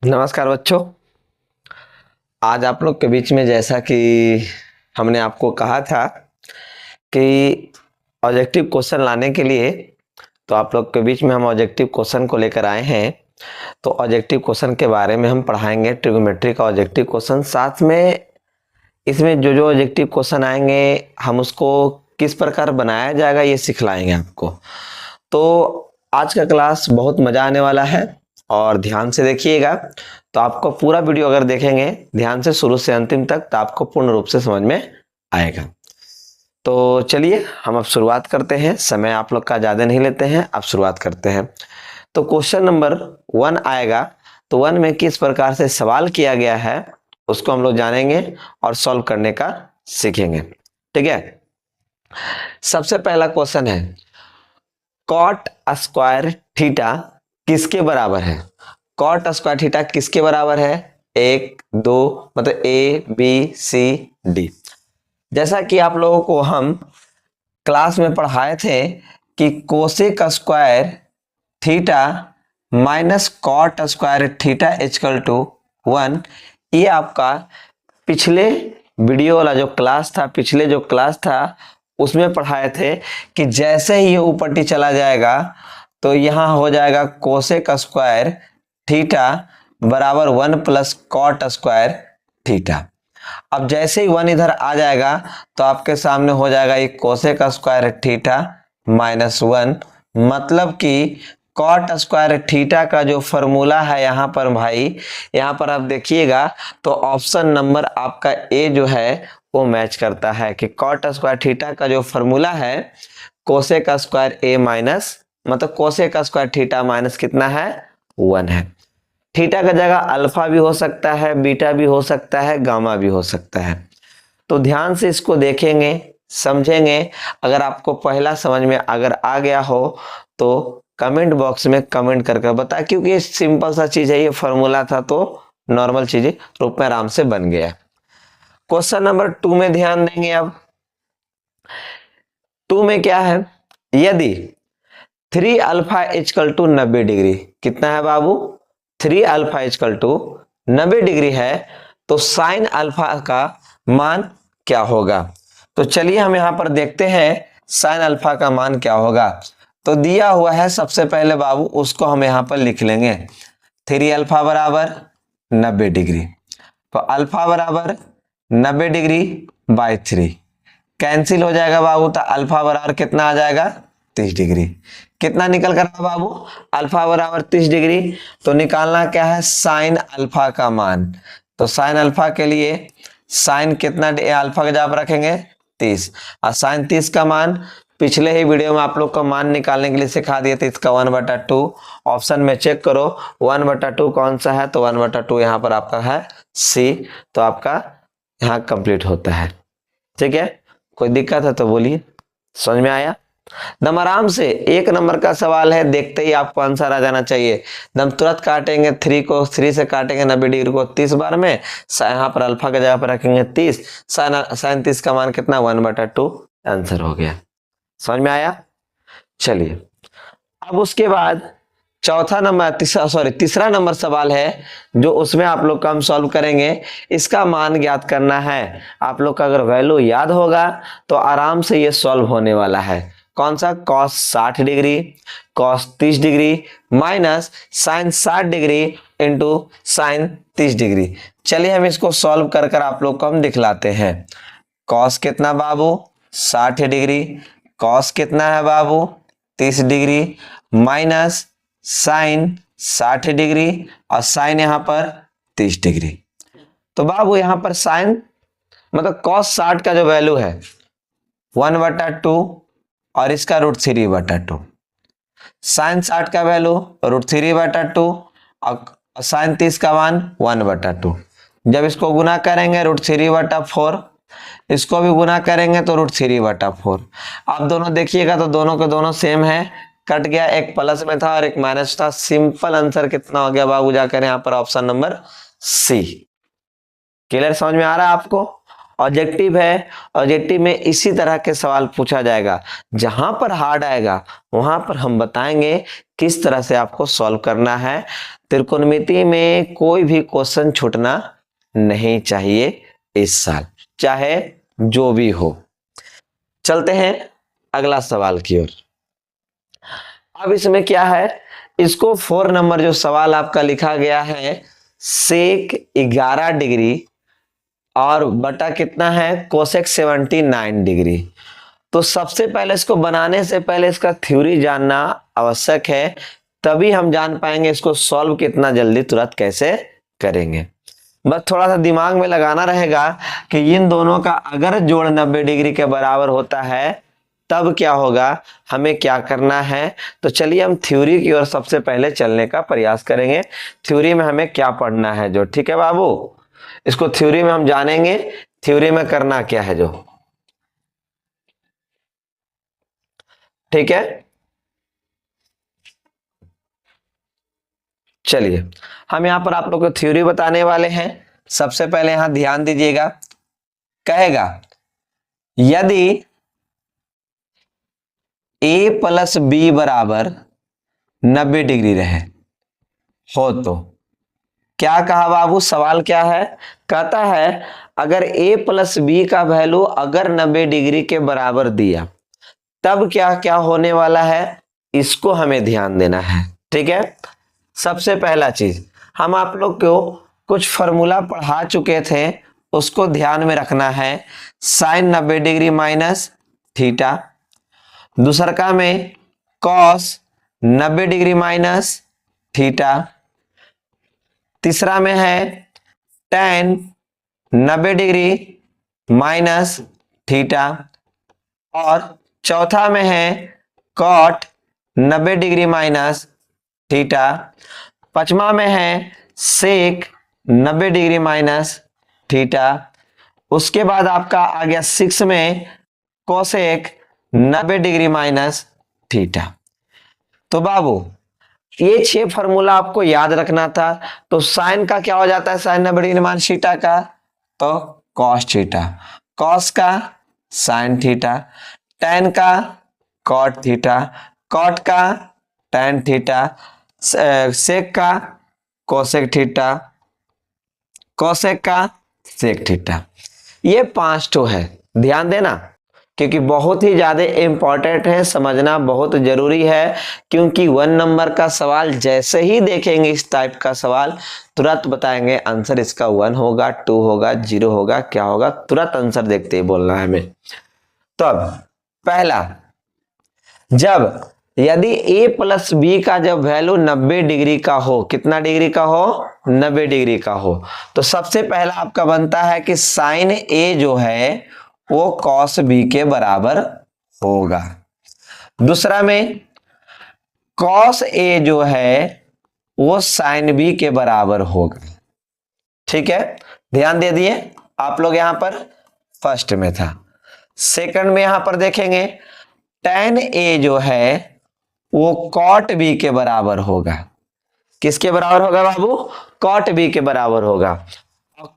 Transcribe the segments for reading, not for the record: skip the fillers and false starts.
नमस्कार बच्चों। आज आप लोग के बीच में जैसा कि हमने आपको कहा था कि ऑब्जेक्टिव क्वेश्चन लाने के लिए, तो आप लोग के बीच में हम ऑब्जेक्टिव क्वेश्चन को लेकर आए हैं। तो ऑब्जेक्टिव क्वेश्चन के बारे में हम पढ़ाएंगे, ट्रिग्नोमेट्री का ऑब्जेक्टिव क्वेश्चन। साथ में इसमें जो जो ऑब्जेक्टिव क्वेश्चन आएंगे हम उसको किस प्रकार बनाया जाएगा ये सिखलाएंगे आपको। तो आज का क्लास बहुत मजा आने वाला है और ध्यान से देखिएगा। तो आपको पूरा वीडियो अगर देखेंगे ध्यान से शुरू से अंतिम तक तो आपको पूर्ण रूप से समझ में आएगा। तो चलिए हम अब शुरुआत करते हैं, समय आप लोग का ज्यादा नहीं लेते हैं, अब शुरुआत करते हैं। तो क्वेश्चन नंबर 1 आएगा। तो 1 में किस प्रकार से सवाल किया गया है उसको हम लोग जानेंगे और सॉल्व करने का सीखेंगे। ठीक है, सबसे पहला क्वेश्चन है कॉट स्क्वायर थीटा किसके बराबर है। कॉट स्क्वायर थीटा किसके बराबर है? 1 2 मतलब ए बी सी डी। जैसा कि आप लोगों को हम क्लास में पढ़ाए थे कि cosec square theta minus cot square theta equal to 1। ये आपका पिछले वीडियो वाला जो क्लास था, पिछले जो क्लास था उसमें पढ़ाए थे कि जैसे ही ये ऊपर टी चला जाएगा तो यहां हो जाएगा कोसेक स्क्वायर थीटा बराबर 1 प्लस कॉट स्क्वायर थीटा। अब जैसे ही 1 इधर आ जाएगा तो आपके सामने हो जाएगा ये कोसेक स्क्वायर थीटा माइनस 1। मतलब कि कॉट स्क्वायर थीटा का जो फॉर्मूला है यहाँ पर भाई, यहाँ पर आप देखिएगा तो ऑप्शन नंबर आपका ए जो है वो मैच करता है कि कॉट स्क्वायर थीटा का जो फॉर्मूला है कोसेक स्क्वायर ए माइनस मतलब कोसेक स्क्वायर थीटा माइनस कितना है? 1 है। थीटा का जगह अल्फा भी हो सकता है, बीटा भी हो सकता है, गामा भी हो सकता है। तो ध्यान से इसको देखेंगे, समझेंगे। अगर आपको पहला समझ में अगर आ गया हो तो कमेंट बॉक्स में कमेंट करके बता, क्योंकि ये सिंपल सा चीज है, ये फॉर्मूला था तो नॉर्मल चीज रूप में आराम से बन गया। क्वेश्चन नंबर 2 में ध्यान देंगे। अब 2 में क्या है, यदि 3 अल्फा इक्वल टू 90 डिग्री, कितना है बाबू? 3 अल्फा इक्वल टू 90 डिग्री है तो साइन अल्फा का मान क्या होगा? तो चलिए हम यहां पर देखते हैं साइन अल्फा का मान क्या होगा। तो दिया हुआ है सबसे पहले बाबू उसको हम यहां पर लिख लेंगे। 3 अल्फा बराबर 90 डिग्री, तो अल्फा बराबर 90 डिग्री बाई 3 कैंसिल हो जाएगा बाबू। तो अल्फा बराबर कितना आ जाएगा? 30 डिग्री। कितना निकल कर बाबू? अल्फा बराबर 30 डिग्री। तो निकालना क्या है? साइन अल्फा का मान। तो साइन अल्फा के लिए साइन कितना अल्फा का जगह पर रखेंगे? 30। और साइन 30 का मान पिछले ही वीडियो में आप लोग को मान निकालने के लिए सिखा दिए थे, इसका 1/2। ऑप्शन में चेक करो 1/2 कौन सा है, तो 1/2 यहाँ पर आपका है सी। तो आपका यहाँ कंप्लीट होता है। ठीक है, कोई दिक्कत है तो बोलिए। समझ में आया? दम आराम से 1 नंबर का सवाल है, देखते ही आपको आंसर आ जाना चाहिए। दम तुरंत काटेंगे 3 को, 3 से काटेंगे 90 डिग्री को 30 बार में। यहाँ पर अल्फा की जगह पर रखेंगे 30। साइन 30 का मान कितना? 1/2 आंसर हो गया। समझ में आया? चलिए अब उसके बाद तीसरा नंबर सवाल है जो उसमें आप लोग का हम सॉल्व करेंगे। इसका मान ज्ञात करना है। आप लोग का अगर वैल्यू याद होगा तो आराम से ये सॉल्व होने वाला है। कौन सा? Cos 60 degree cos 30 degree minus sine 60 degree into sine 30 degree. चलिए हम इसको सॉल्व कर कर आप लोग को हम दिखलाते हैं। कॉस कितना बाबू? 60 डिग्री। कॉस कितना है बाबू? 30 डिग्री माइनस साइन 60 डिग्री और साइन यहां पर 30 डिग्री। तो बाबू यहां पर साइन मतलब कॉस 60 का जो वैल्यू है 1/2 और इसका √3/2। साइन 60 का वैल्यू √3/2 और साइन 30 का मान 1/2। जब इसको गुना करेंगे √3/4, इसको भी गुना करेंगे तो √3/4। आप दोनों देखिएगा तो दोनों के दोनों सेम है, कट गया। एक प्लस में था और एक माइनस था। सिंपल आंसर कितना हो गया बाबू? जाकर यहाँ पर ऑप्शन नंबर सी। क्लियर? समझ में आ रहा है आपको? ऑब्जेक्टिव है, ऑब्जेक्टिव में इसी तरह के सवाल पूछा जाएगा। जहां पर हार्ड आएगा वहां पर हम बताएंगे किस तरह से आपको सॉल्व करना है। त्रिकोणमिति में कोई भी क्वेश्चन छूटना नहीं चाहिए इस साल, चाहे जो भी हो। चलते हैं अगला सवाल की ओर। अब इसमें क्या है, इसको 4 नंबर जो सवाल आपका लिखा गया है, सेक 11 डिग्री और बटा कितना है, कोसेक 79 डिग्री। तो सबसे पहले इसको बनाने से पहले इसका थ्योरी जानना आवश्यक है, तभी हम जान पाएंगे इसको सॉल्व कितना जल्दी तुरंत कैसे करेंगे। बस थोड़ा सा दिमाग में लगाना रहेगा कि इन दोनों का अगर जोड़ 90 डिग्री के बराबर होता है तब क्या होगा, हमें क्या करना है। तो चलिए हम थ्योरी की ओर सबसे पहले चलने का प्रयास करेंगे। थ्योरी में हमें क्या पढ़ना है जो, ठीक है बाबू, इसको थ्योरी में हम जानेंगे, थ्योरी में करना क्या है जो, ठीक है। चलिए हम यहां पर आप लोग को थ्योरी बताने वाले हैं। सबसे पहले यहां ध्यान दीजिएगा, कहेगा यदि a प्लस बी बराबर 90 डिग्री रहे हो तो क्या कहा बाबू, सवाल क्या है, कहता है अगर a प्लस बी का वैल्यू अगर 90 डिग्री के बराबर दिया तब क्या क्या होने वाला है, इसको हमें ध्यान देना है, ठीक है। सबसे पहला चीज, हम आप लोग को कुछ फॉर्मूला पढ़ा चुके थे, उसको ध्यान में रखना है। साइन 90 डिग्री माइनस थीटा, दूसरा में कॉस 90 डिग्री माइनस थीटा, तीसरा में है टेन 90 डिग्री माइनस थीटा, और चौथा में है कॉट 90 डिग्री माइनस थीटा, पांचवा में है सेक 90 डिग्री माइनस थीटा, उसके बाद आपका आ गया 6 में कोसेक 90 डिग्री माइनस थीटा। तो बाबू ये 6 फॉर्मूला आपको याद रखना था। तो साइन का क्या हो जाता है, साइन 90 डिग्री माइनस थीटा का तो कॉस थीटा, कॉस का साइन थीटा, टेन का कॉट थीटा, कॉट का टेन थीटा, सेक का कोसेक थीटा, कोसेक का सेक थीटा। ये 5 तो है, ध्यान देना क्योंकि बहुत ही ज्यादा इंपॉर्टेंट है, समझना बहुत जरूरी है। क्योंकि 1 नंबर का सवाल जैसे ही देखेंगे इस टाइप का सवाल तुरंत बताएंगे आंसर इसका 1 होगा, 2 होगा, 0 होगा, क्या होगा, तुरंत आंसर देखते ही बोलना है हमें। तो अब पहला, जब यदि a प्लस बी का जब वैल्यू 90 डिग्री का हो, कितना डिग्री का हो, 90 डिग्री का हो, तो सबसे पहला आपका बनता है कि साइन a जो है वो कॉस बी के बराबर होगा। दूसरा में कॉस a जो है वो साइन बी के बराबर होगा, ठीक है। ध्यान दे दिए आप लोग, यहां पर फर्स्ट में था। सेकंड में यहां पर देखेंगे टेन a जो है वो कॉट बी के बराबर होगा। किसके बराबर होगा बाबू, कॉट बी के बराबर होगा।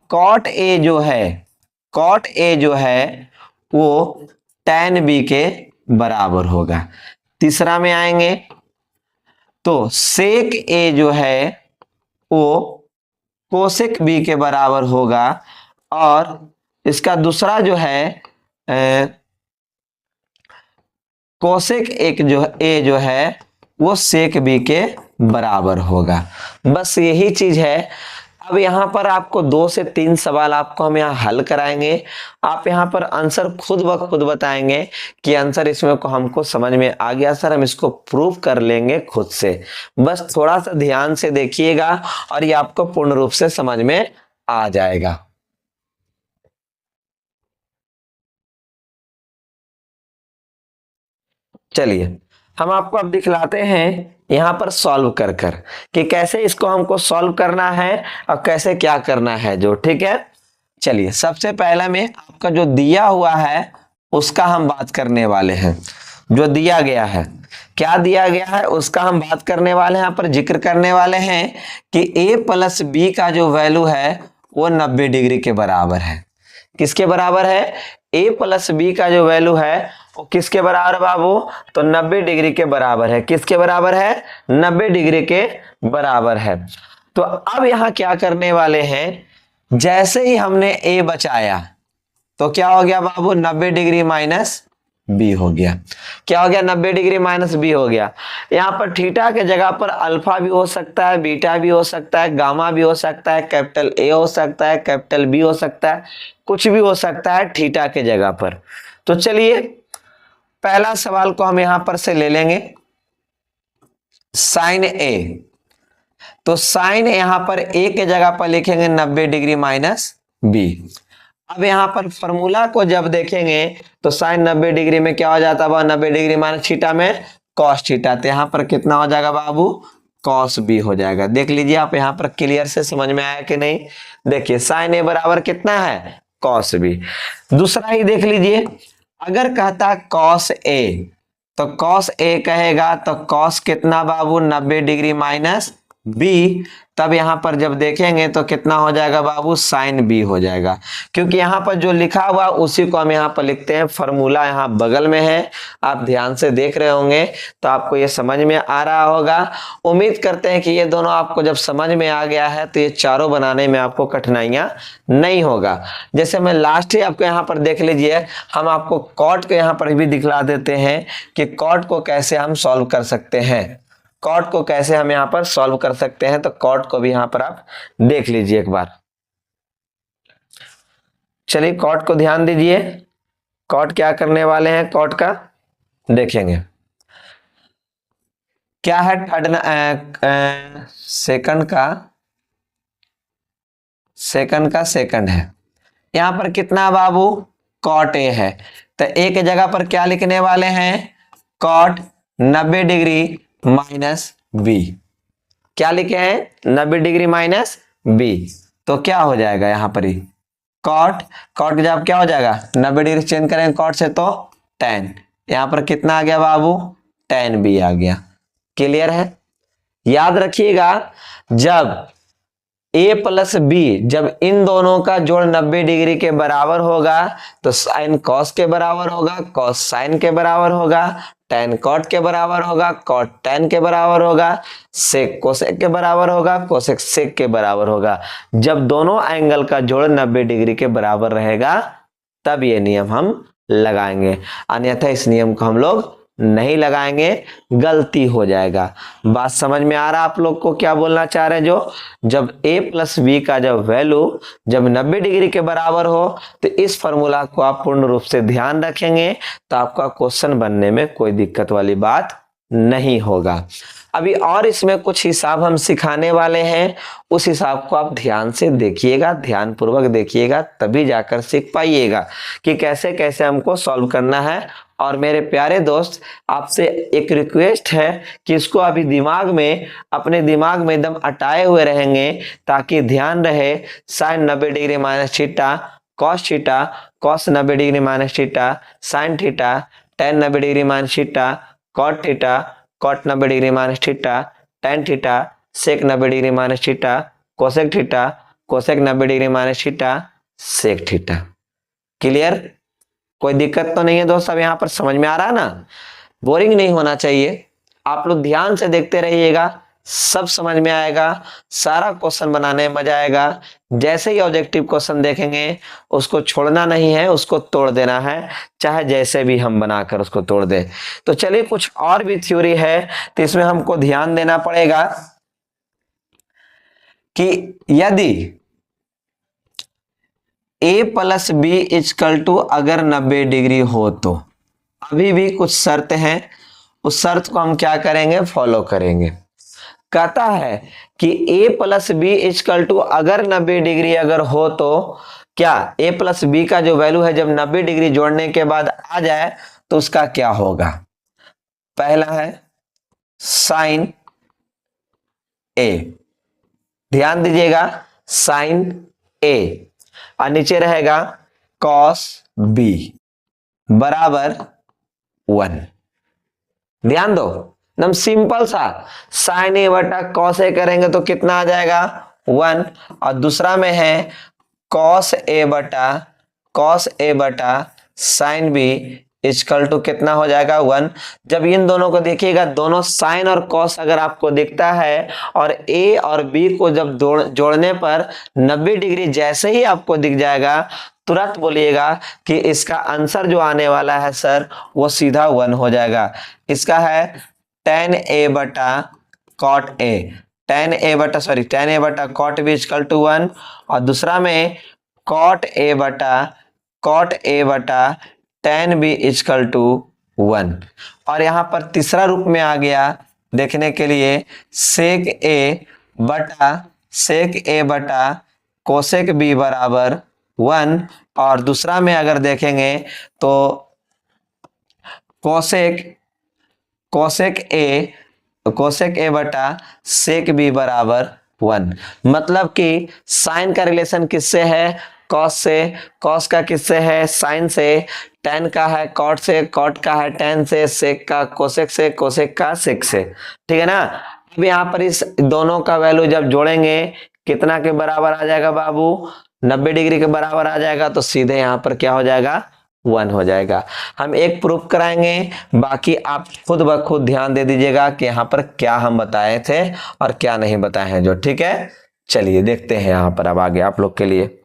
कॉट ए जो है, कॉट ए जो है वो टेन बी के बराबर होगा। तीसरा में आएंगे तो सेक ए जो है वो कोसेक बी के बराबर होगा, और इसका दूसरा जो है कोसेक एक जो ए जो है वो सेक बी के बराबर होगा। बस यही चीज है। अब यहाँ पर आपको 2 से 3 सवाल आपको हम यहाँ हल कराएंगे, आप यहाँ पर आंसर खुद ब खुद बताएंगे कि आंसर इसमें को हमको समझ में आ गया सर, हम इसको प्रूव कर लेंगे खुद से। बस थोड़ा सा ध्यान से देखिएगा और ये आपको पूर्ण रूप से समझ में आ जाएगा। चलिए हम आपको अब दिखलाते हैं यहां पर सॉल्व कर कर कि कैसे इसको हमको सॉल्व करना है और कैसे क्या करना है जो, ठीक है। चलिए सबसे पहला में आपका जो दिया हुआ है उसका हम बात करने वाले हैं। जो दिया गया है, क्या दिया गया है उसका हम बात करने वाले हैं, यहाँ पर जिक्र करने वाले हैं कि a प्लस बी का जो वैल्यू है वो 90 डिग्री के बराबर है। किसके बराबर है, a प्लस बी का जो वैल्यू है वो किसके बराबर है बाबू? तो 90 डिग्री के बराबर है। किसके बराबर है? 90 डिग्री के बराबर है। तो अब यहां क्या करने वाले हैं, जैसे ही हमने ए बचाया तो क्या हो गया बाबू? 90 डिग्री माइनस बी हो गया। क्या हो गया? 90 डिग्री माइनस बी हो गया। यहां पर थीटा के जगह पर अल्फा भी हो सकता है, बीटा भी हो सकता है, गामा भी हो सकता है, कैपिटल ए हो सकता है, कैपिटल बी हो सकता है, कुछ भी हो सकता है थीटा के जगह पर। तो चलिए पहला सवाल को हम यहां पर से ले लेंगे, साइन ए। तो साइन यहां पर ए के जगह पर लिखेंगे 90 डिग्री माइनस बी। अब यहां पर फॉर्मूला को जब देखेंगे तो साइन 90 डिग्री में क्या हो जाता है? 90 डिग्री माइनस थीटा में कॉस थीटा। तो यहां पर कितना हो जाएगा बाबू? कॉस बी हो जाएगा। देख लीजिए आप यहां पर क्लियर से समझ में आया कि नहीं? देखिए साइन ए बराबर कितना है? Cos B. दूसरा ही देख लीजिए, अगर कहता कॉस ए तो कॉस ए कहेगा तो कॉस कितना बाबू? 90 डिग्री माइनस बी। तब यहां पर जब देखेंगे तो कितना हो जाएगा बाबू? साइन बी हो जाएगा। क्योंकि यहां पर जो लिखा हुआ उसी को हम यहां पर लिखते हैं, फॉर्मूला यहां बगल में है, आप ध्यान से देख रहे होंगे तो आपको ये समझ में आ रहा होगा। उम्मीद करते हैं कि ये दोनों आपको जब समझ में आ गया है तो ये चारों बनाने में आपको कठिनाइयां नहीं होगा। जैसे मैं लास्ट ही आपको यहाँ पर देख लीजिए, हम आपको कॉट को यहाँ पर भी दिखला देते हैं कि कॉट को कैसे हम सॉल्व कर सकते हैं। कॉट को कैसे हम यहां पर सॉल्व कर सकते हैं, तो कॉट को भी यहां पर आप देख लीजिए एक बार। चलिए कॉट को ध्यान दीजिए, कॉट क्या करने वाले हैं, कॉट का देखेंगे क्या है। सेकंड का सेकंड है। यहां पर कितना बाबू? कॉट ए है। तो ए के जगह पर क्या लिखने वाले हैं? Cot 90 degree minus B. क्या लिखे हैं? 90 डिग्री माइनस बी। तो क्या हो जाएगा यहां पर ही? कॉट के जब क्या हो जाएगा? 90 डिग्री चेंज करेंगे कॉट से तो tan। यहां पर कितना आ गया बाबू? tan बी आ गया। क्लियर है? याद रखिएगा, जब a प्लस बी, जब इन दोनों का जोड़ 90 डिग्री के बराबर होगा तो साइन कॉस के बराबर होगा, कॉस साइन के बराबर होगा, tan कॉट के बराबर होगा, कॉट tan के बराबर होगा, सेक कोसेक के बराबर होगा, कोसेक सेक के बराबर होगा। जब दोनों एंगल का जोड़ 90 डिग्री के बराबर रहेगा तब ये नियम हम लगाएंगे, अन्यथा इस नियम को हम लोग नहीं लगाएंगे, गलती हो जाएगा। बात समझ में आ रहा आप लोग को क्या बोलना चाह रहे हैं? जो जब a प्लस बी का जब वैल्यू जब 90 डिग्री के बराबर हो तो इस फॉर्मूला को आप पूर्ण रूप से ध्यान रखेंगे तो आपका क्वेश्चन बनने में कोई दिक्कत वाली बात नहीं होगा। अभी और इसमें कुछ हिसाब हम सिखाने वाले हैं, उस हिसाब को आप ध्यान से देखिएगा, ध्यान पूर्वक देखिएगा, तभी जाकर सीख पाइएगा कि कैसे कैसे हमको सॉल्व करना है। और मेरे प्यारे दोस्त, आपसे एक रिक्वेस्ट है कि इसको अभी दिमाग में, अपने दिमाग में एकदम अटाए हुए रहेंगे ताकि ध्यान रहे। Sine 90 degree minus theta, cos theta, cos 90 degree minus theta, sine theta, tan 90 degree minus theta, cot theta, cot 90 degree minus theta, tan theta, sec 90 degree minus theta, cosec theta, cosec 90 degree minus theta, sec theta. Clear? कोई दिक्कत तो नहीं है दोस्त? अब यहां पर समझ में आ रहा है ना? बोरिंग नहीं होना चाहिए, आप लोग ध्यान से देखते रहिएगा, सब समझ में आएगा, सारा क्वेश्चन बनाने में मजा आएगा। जैसे ही ऑब्जेक्टिव क्वेश्चन देखेंगे उसको छोड़ना नहीं है, उसको तोड़ देना है, चाहे जैसे भी हम बनाकर उसको तोड़ दें। तो चलिए कुछ और भी थ्योरी है तो इसमें हमको ध्यान देना पड़ेगा कि यदि a plus B is equal to अगर 90 डिग्री हो तो अभी भी कुछ शर्त है, उस शर्त को हम क्या करेंगे? फॉलो करेंगे। कहता है कि a plus B is equal to अगर 90 डिग्री अगर हो तो क्या a प्लस बी का जो वैल्यू है जब 90 डिग्री जोड़ने के बाद आ जाए तो उसका क्या होगा? पहला है साइन a, ध्यान दीजिएगा, साइन a, और नीचे रहेगा कॉस बी बराबर 1। ध्यान दो, एकदम सिंपल सा, साइन ए बटा कॉस ए करेंगे तो कितना आ जाएगा? 1। और दूसरा में है कॉस ए बटा साइन बी इक्वल टू कितना हो जाएगा 1। जब इन दोनों को देखिएगा, दोनों साइन और कॉस अगर आपको दिखता है और ए और बी को जब जोड़ने पर 90 डिग्री जैसे ही आपको दिख जाएगा, तुरंत बोलिएगा कि इसका आंसर जो आने वाला है सर वो सीधा 1 हो जाएगा। इसका है tan a बटा cot a, tan a बटा cot b इक्वल टू 1, और दूसरा में cot a बटा tan b इक्वल टू 1। और यहाँ पर तीसरा रूप में आ गया देखने के लिए sec a बटा cosec b बराबर 1, और दूसरा में अगर देखेंगे तो cosec a बटा sec b बराबर 1। मतलब कि साइन का रिलेशन किससे है? कॉस से। कॉस का किससे है? साइन से। टेन का है कॉट से, कॉट का है टेन से, सेक का कोसेक से, कोसेक का सेक से। ठीक है ना। अब यहाँ पर इस दोनों का वैल्यू जब जोड़ेंगे कितना के बराबर आ जाएगा बाबू? 90 डिग्री के बराबर आ जाएगा, तो सीधे यहाँ पर क्या हो जाएगा? 1 हो जाएगा। हम एक प्रूफ कराएंगे, बाकी आप खुद ब खुद ध्यान दे दीजिएगा कि यहाँ पर क्या हम बताए थे और क्या नहीं बताए हैं जो। ठीक है, चलिए देखते हैं यहाँ पर अब आगे आप लोग के लिए।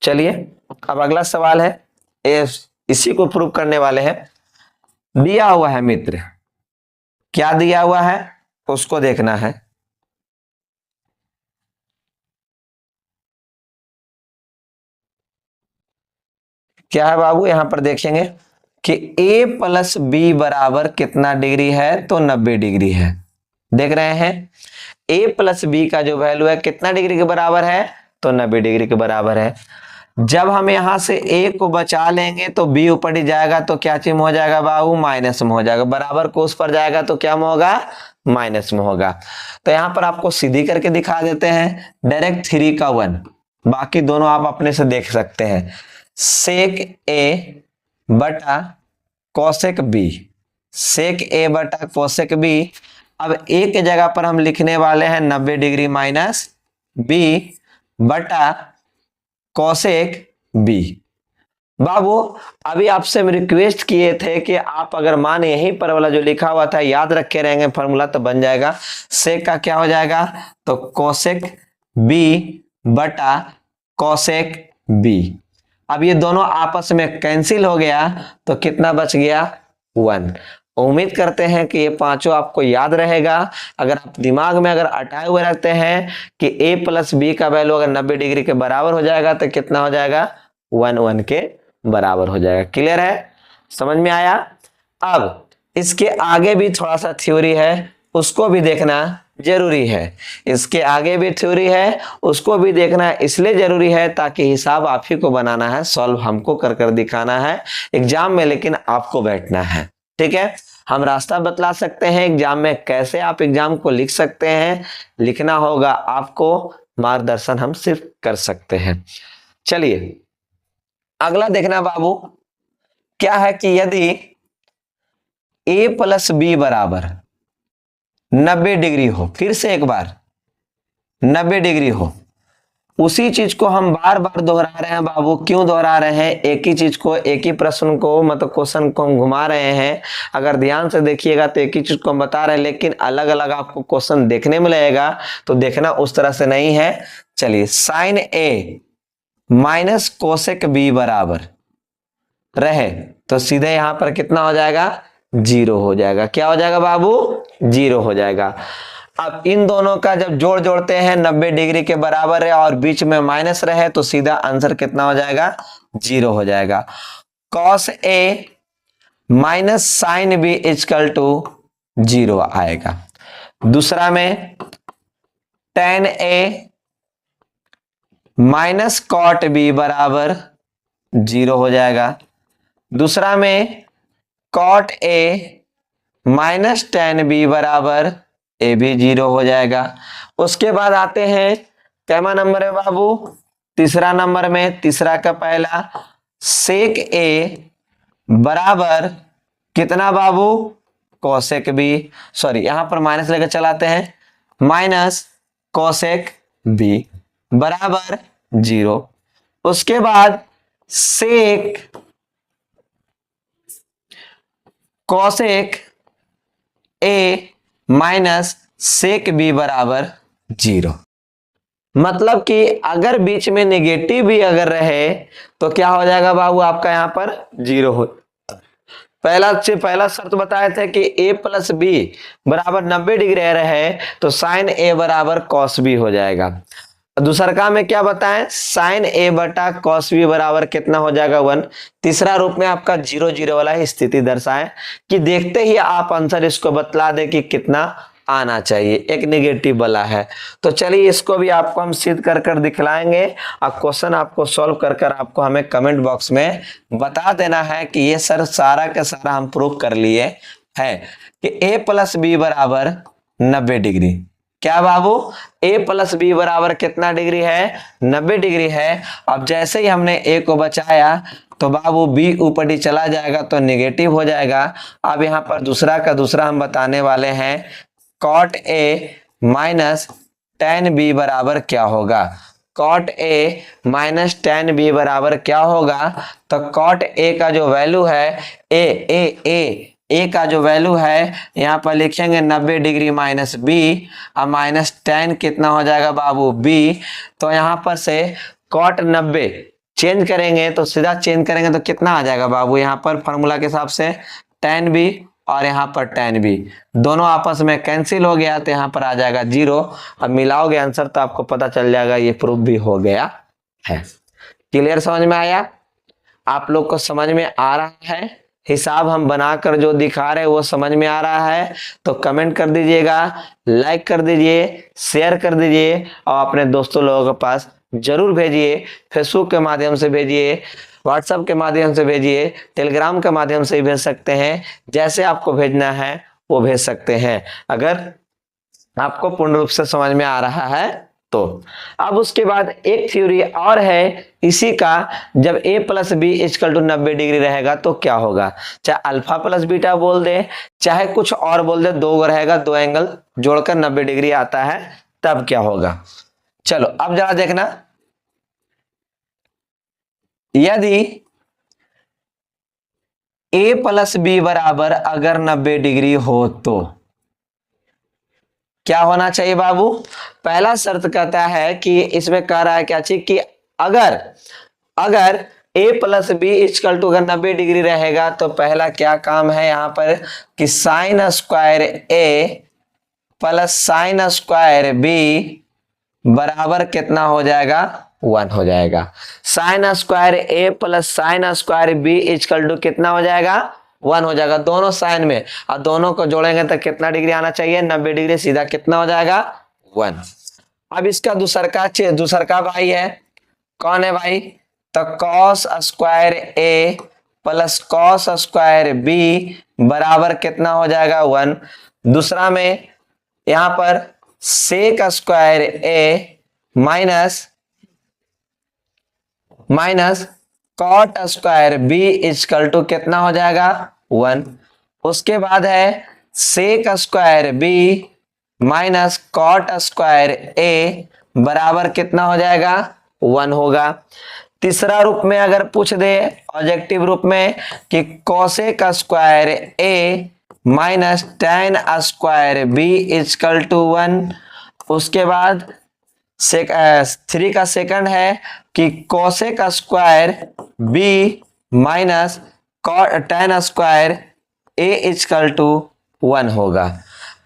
चलिए अब अगला सवाल है, इसी को प्रूव करने वाले हैं। दिया हुआ है मित्र, क्या दिया हुआ है उसको देखना है। क्या है बाबू? यहां पर देखेंगे कि a प्लस बी बराबर कितना डिग्री है? तो 90 डिग्री है। देख रहे हैं a प्लस बी का जो वैल्यू है कितना डिग्री के बराबर है? तो 90 डिग्री के बराबर है। जब हम यहां से a को बचा लेंगे तो b ऊपर ही जाएगा, तो क्या चीज हो जाएगा बाबू? माइनस में हो जाएगा। बराबर को उस पर जाएगा तो क्या में होगा? माइनस में होगा। तो यहां पर आपको सीधी करके दिखा देते हैं, डायरेक्ट 3 का 1, बाकी दोनों आप अपने से देख सकते हैं। सेक ए बटा कोसेक बी, सेक ए बटा कोसेक बी। अब ए के जगह पर हम लिखने वाले हैं 90 डिग्री माइनस बी बटा कोसेक बी। बाबू अभी आपसे हम रिक्वेस्ट किए थे कि आप अगर मान यहीं पर वाला जो लिखा हुआ था याद रखे रहेंगे फॉर्मूला तो बन जाएगा। सेक का क्या हो जाएगा? तो कोसेक बी बटा कोसेक बी। अब ये दोनों आपस में कैंसिल हो गया तो कितना बच गया? 1। उम्मीद करते हैं कि ये पांचों आपको याद रहेगा। अगर आप दिमाग में अगर अटाए हुए रखते हैं कि a प्लस बी का वैल्यू अगर 90 डिग्री के बराबर हो जाएगा तो कितना हो जाएगा? 1 के बराबर हो जाएगा। क्लियर है? समझ में आया? अब इसके आगे भी थोड़ा सा थ्योरी है, उसको भी देखना जरूरी है। इसके आगे भी थ्योरी है, उसको भी देखना इसलिए जरूरी है ताकि हिसाब आप ही को बनाना है, सॉल्व हमको कर कर दिखाना है एग्जाम में, लेकिन आपको बैठना है। ठीक है, हम रास्ता बतला सकते हैं एग्जाम में, कैसे आप एग्जाम को लिख सकते हैं, लिखना होगा आपको, मार्गदर्शन हम सिर्फ कर सकते हैं। चलिए अगला देखना बाबू, क्या है कि यदि a प्लस बी बराबर 90 डिग्री हो, फिर से एक बार 90 डिग्री हो, उसी चीज को हम बार बार दोहरा रहे हैं बाबू। क्यों दोहरा रहे हैं? एक ही चीज को, एक ही प्रश्न को, मतलब क्वेश्चन को हम घुमा रहे हैं। अगर ध्यान से देखिएगा तो एक ही चीज को हम बता रहे हैं, लेकिन अलग अलग आपको क्वेश्चन देखने मिलेगा, तो देखना उस तरह से नहीं है। चलिए साइन ए माइनस कोसेक बी बराबर रहे तो सीधे यहां पर कितना हो जाएगा? 0 हो जाएगा। क्या हो जाएगा बाबू? 0 हो जाएगा। अब इन दोनों का जब जोड़ते हैं 90 डिग्री के बराबर है और बीच में माइनस रहे तो सीधा आंसर कितना हो जाएगा? 0 हो जाएगा। Cos A minus sine B equal to 0 आएगा। दूसरा में tan A minus cot B बराबर 0 हो जाएगा। दूसरा में cot A minus tan B बराबर ए भी 0 हो जाएगा। उसके बाद आते हैं, कैमा नंबर है बाबू? तीसरा नंबर में, तीसरा का पहला, सेक ए बराबर कितना बाबू? कोसेक बी, सॉरी यहां पर माइनस लेकर चलाते हैं, माइनस कोसेक बी। बराबर 0। उसके बाद sec cosec A minus sec B बराबर 0। मतलब कि अगर बीच में नेगेटिव भी अगर रहे तो क्या हो जाएगा बाबू आपका यहां पर 0 हो। पहला शर्त बताए थे कि a प्लस बी बराबर 90 डिग्री रहे तो साइन a बराबर कॉस बी हो जाएगा। दूसरका में क्या बताएं, साइन a बटा कॉस बी बराबर कितना हो जाएगा 1। तीसरा रूप में आपका 0 0 वाला ही स्थिति दर्शाएं कि देखते ही आप आंसर इसको बतला दे कि कितना आना चाहिए। एक नेगेटिव वाला है तो चलिए इसको भी आपको हम सिद्ध कर कर दिखलाएंगे और क्वेश्चन आपको सॉल्व कर कर आपको हमें कमेंट बॉक्स में बता देना है कि ये सर सारा का सारा हम प्रूव कर लिए है कि a प्लस बी बराबर 90 डिग्री। क्या बाबू, a प्लस बी बराबर कितना डिग्री है 90 डिग्री है। अब जैसे ही हमने a को बचाया तो बाबू b ऊपर चला जाएगा तो नेगेटिव हो जाएगा। अब यहाँ पर दूसरा का दूसरा हम बताने वाले हैं cot a minus tan B बराबर क्या होगा। Cot a minus tan B बराबर क्या होगा, तो कॉट a का जो वैल्यू है ए का जो वैल्यू है यहाँ पर लिखेंगे 90 डिग्री माइनस बी। अब माइनस टेन कितना हो जाएगा बाबू b। तो यहाँ पर से कॉट 90 चेंज करेंगे तो सीधा चेंज करेंगे तो कितना आ जाएगा बाबू, यहाँ पर फॉर्मूला के हिसाब से टेन बी और यहाँ पर टेन बी दोनों आपस में कैंसिल हो गया तो यहाँ पर आ जाएगा 0। अब मिलाओगे आंसर तो आपको पता चल जाएगा ये प्रूफ भी हो गया है। क्लियर, समझ में आया आप लोग को, समझ में आ रहा है, हिसाब हम बनाकर जो दिखा रहे हैं वो समझ में आ रहा है तो कमेंट कर दीजिएगा, लाइक कर दीजिए, शेयर कर दीजिए और अपने दोस्तों लोगों के पास जरूर भेजिए। फेसबुक के माध्यम से भेजिए, व्हाट्सएप के माध्यम से भेजिए, टेलीग्राम के माध्यम से भेज सकते हैं, जैसे आपको भेजना है वो भेज सकते हैं अगर आपको पूर्ण रूप से समझ में आ रहा है तो। अब उसके बाद एक थ्योरी और है इसी का, जब a plus B equal to 90 degree रहेगा तो क्या होगा, चाहे अल्फा प्लस बीटा बोल दे चाहे कुछ और बोल दे, दो रहेगा, दो एंगल जोड़कर 90 डिग्री आता है तब क्या होगा। चलो अब जरा देखना, यदि a प्लस बी बराबर अगर 90 डिग्री हो तो क्या होना चाहिए बाबू। पहला शर्त कहता है कि इसमें कह रहा है क्या चीज कि अगर a plus B equal to अगर 90 डिग्री रहेगा तो पहला क्या काम है यहाँ पर कि sine square a plus sine square b बराबर कितना हो जाएगा 1 हो जाएगा। Sine square a plus sine square b equal to कितना हो जाएगा 1 हो जाएगा दोनों साइन में, और दोनों को जोड़ेंगे तो कितना डिग्री आना चाहिए 90 डिग्री, सीधा कितना हो जाएगा 1। अब इसका दूसर का भाई है, कौन है भाई, तो cos square a plus cos square b बराबर कितना हो जाएगा 1। दूसरा में यहां पर sec square a minus cot square b equal to कितना हो जाएगा 1। उसके बाद है sec square b minus cot square a बराबर कितना हो जाएगा 1 होगा। तीसरा रूप में अगर पूछ दे ऑब्जेक्टिव रूप में कि cosec square a minus tan square b equal to 1। उसके बाद 3 का सेकंड है कि cosec square b minus tan square a equal to 1 होगा।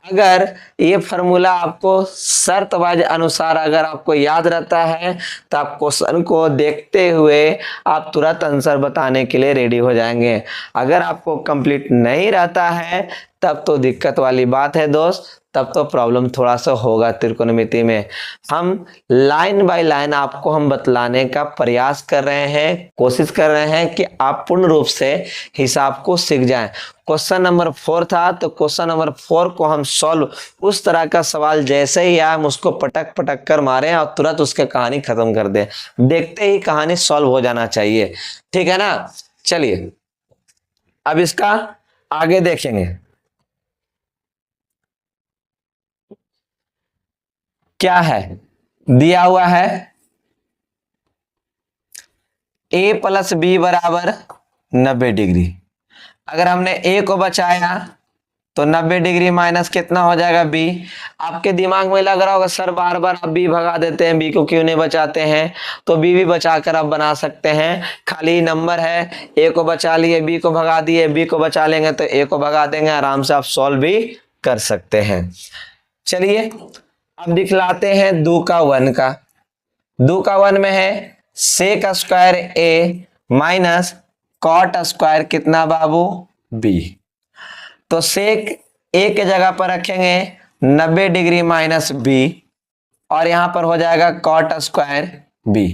अगर ये फॉर्मूला आपको शर्तवाज अनुसार अगर आपको याद रहता है तो आप क्वेश्चन को देखते हुए आप तुरंत आंसर बताने के लिए रेडी हो जाएंगे। अगर आपको कंप्लीट नहीं रहता है तब तो दिक्कत वाली बात है दोस्त, तब तो प्रॉब्लम थोड़ा सा होगा त्रिकोणमिति में। हम लाइन बाय लाइन आपको हम बतलाने का प्रयास कर रहे हैं, कोशिश कर रहे हैं कि आप पूर्ण रूप से हिसाब को सीख जाएं। क्वेश्चन नंबर 4 था तो क्वेश्चन नंबर 4 को हम सॉल्व, उस तरह का सवाल जैसे ही आए हम उसको पटक पटक कर मारें और तुरंत उसके कहानी खत्म कर दें, देखते ही कहानी सॉल्व हो जाना चाहिए, ठीक है ना। चलिए अब इसका आगे देखेंगे क्या है दिया हुआ है। ए प्लस बी बराबर 90 डिग्री। अगर हमने ए को बचाया तो 90 डिग्री माइनस कितना हो जाएगा बी। आपके दिमाग में लग रहा होगा सर बार बार आप बी भगा देते हैं, बी को क्यों नहीं बचाते हैं, तो बी भी बचाकर आप बना सकते हैं। खाली नंबर है, ए को बचा लिए, बी को भगा दिए, बी को बचा लेंगे तो ए को भगा देंगे, आराम से आप सॉल्व भी कर सकते हैं। चलिए अब दिखलाते हैं 2 का 1 का। 2 का 1 में है सेक स्क्वायर ए माइनस कॉट स्क्वायर कितना बाबू बी। तो सेक ए के जगह पर रखेंगे 90 डिग्री माइनस बी और यहां पर हो जाएगा कॉट स्क्वायर बी।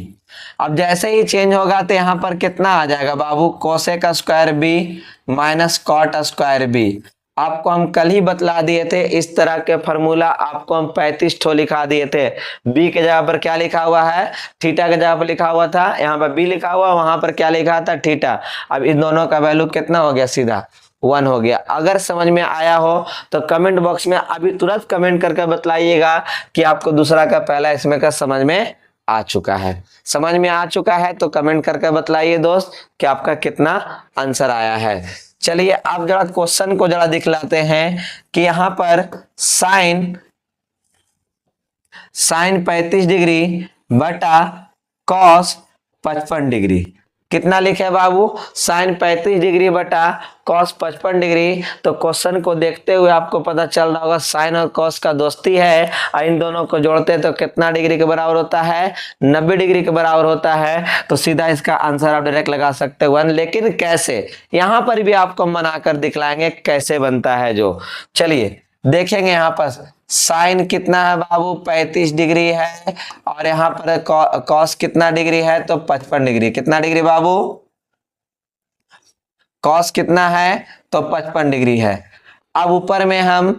अब जैसे ही चेंज होगा तो यहां पर कितना आ जाएगा बाबू cosec square B minus cot square B. आपको हम कल ही बतला दिए थे, इस तरह के फॉर्मूला आपको हम 35 ठो लिखा दिए थे। बी के जगह पर क्या लिखा हुआ है, थीटा के जगह पर लिखा हुआ था, यहाँ पर बी लिखा हुआ, वहां पर क्या लिखा था थीटा। अब इन दोनों का वैल्यू कितना हो गया, सीधा 1 हो गया। अगर समझ में आया हो तो कमेंट बॉक्स में अभी तुरंत कमेंट करके बतलाइएगा कि आपको दूसरा का पहला इसमें का समझ में आ चुका है। समझ में आ चुका है तो कमेंट करके बतलाइए दोस्त कि आपका कितना आंसर आया है। चलिए आप जरा क्वेश्चन को जरा दिखलाते हैं कि यहां पर साइन 35 डिग्री बटा कॉस 55 डिग्री कितना लिखे बाबू, साइन 35 डिग्री बटा कॉस 55 डिग्री। तो क्वेश्चन को देखते हुए आपको पता चल रहा होगा साइन और कॉस का दोस्ती है और इन दोनों को जोड़ते तो कितना डिग्री के बराबर होता है, 90 डिग्री के बराबर होता है। तो सीधा इसका आंसर आप डायरेक्ट लगा सकते हो 1। लेकिन कैसे, यहां पर भी आपको बनाकर दिखलाएंगे कैसे बनता है जो। चलिए देखेंगे यहाँ पर साइन कितना है बाबू 35 डिग्री है और यहाँ पर कॉस कितना डिग्री है तो 55 डिग्री। कितना डिग्री बाबू, कॉस कितना है तो 55 डिग्री है। अब ऊपर में हम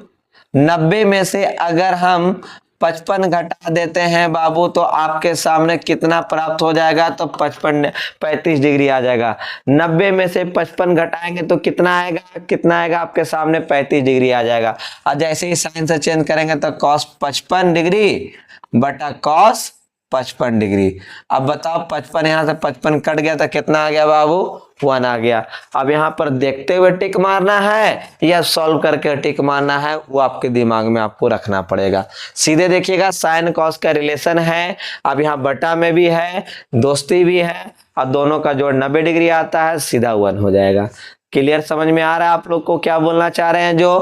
90 में से अगर हम 55 घटा देते हैं बाबू तो आपके सामने कितना प्राप्त हो जाएगा तो 35 डिग्री आ जाएगा। 90 में से 55 घटाएंगे तो कितना आएगा आपके सामने 35 डिग्री आ जाएगा। और जैसे ही साइन से चेंज करेंगे तो कॉस 55 डिग्री बटा कॉस 55 डिग्री। अब बताओ 55 यहां से 55 कट गया तो कितना आ गया बाबू 1 आ गया। अब यहाँ पर देखते हुए टिक मारना है या सॉल्व करके टिक मारना है वो आपके दिमाग में आपको रखना पड़ेगा। सीधे देखिएगा साइन कॉस का रिलेशन है, अब यहाँ बटा में भी है, दोस्ती भी है और दोनों का जोड़ 90 डिग्री आता है, सीधा 1 हो जाएगा। क्लियर, समझ में आ रहा है आप लोग को क्या बोलना चाह रहे हैं जो।